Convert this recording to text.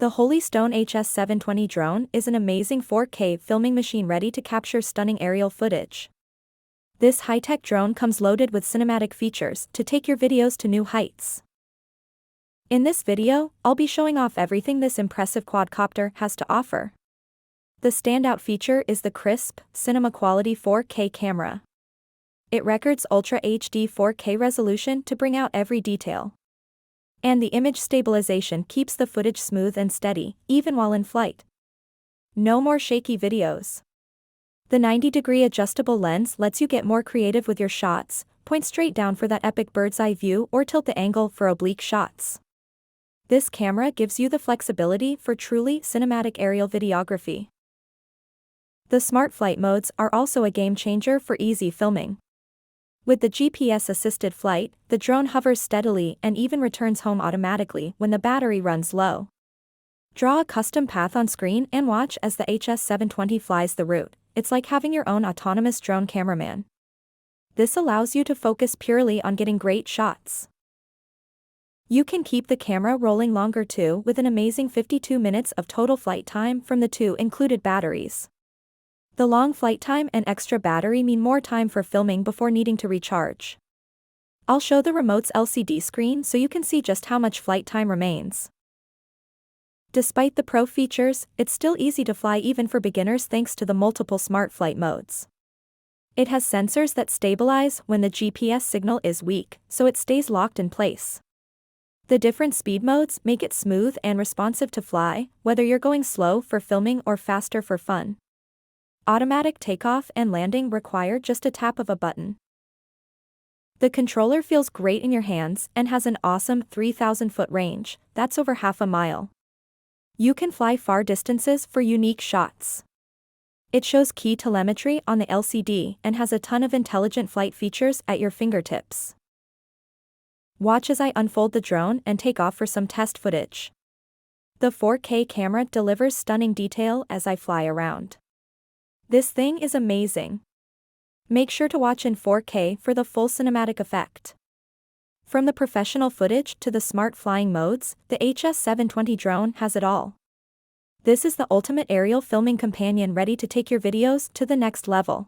The Holy Stone HS720 drone is an amazing 4K filming machine ready to capture stunning aerial footage. This high-tech drone comes loaded with cinematic features to take your videos to new heights. In this video, I'll be showing off everything this impressive quadcopter has to offer. The standout feature is the crisp, cinema-quality 4K camera. It records Ultra HD 4K resolution to bring out every detail. And the image stabilization keeps the footage smooth and steady, even while in flight. No more shaky videos. The 90-degree adjustable lens lets you get more creative with your shots, point straight down for that epic bird's-eye view or tilt the angle for oblique shots. This camera gives you the flexibility for truly cinematic aerial videography. The smart flight modes are also a game-changer for easy filming. With the GPS-assisted flight, the drone hovers steadily and even returns home automatically when the battery runs low. Draw a custom path on screen and watch as the HS720 flies the route. It's like having your own autonomous drone cameraman. This allows you to focus purely on getting great shots. You can keep the camera rolling longer too, with an amazing 52 minutes of total flight time from the two included batteries. The long flight time and extra battery mean more time for filming before needing to recharge. I'll show the remote's LCD screen so you can see just how much flight time remains. Despite the pro features, it's still easy to fly even for beginners thanks to the multiple smart flight modes. It has sensors that stabilize when the GPS signal is weak, so it stays locked in place. The different speed modes make it smooth and responsive to fly, whether you're going slow for filming or faster for fun. Automatic takeoff and landing require just a tap of a button. The controller feels great in your hands and has an awesome 3,000-foot range, that's over half a mile. You can fly far distances for unique shots. It shows key telemetry on the LCD and has a ton of intelligent flight features at your fingertips. Watch as I unfold the drone and take off for some test footage. The 4K camera delivers stunning detail as I fly around. This thing is amazing. Make sure to watch in 4K for the full cinematic effect. From the professional footage to the smart flying modes, the HS720 drone has it all. This is the ultimate aerial filming companion ready to take your videos to the next level.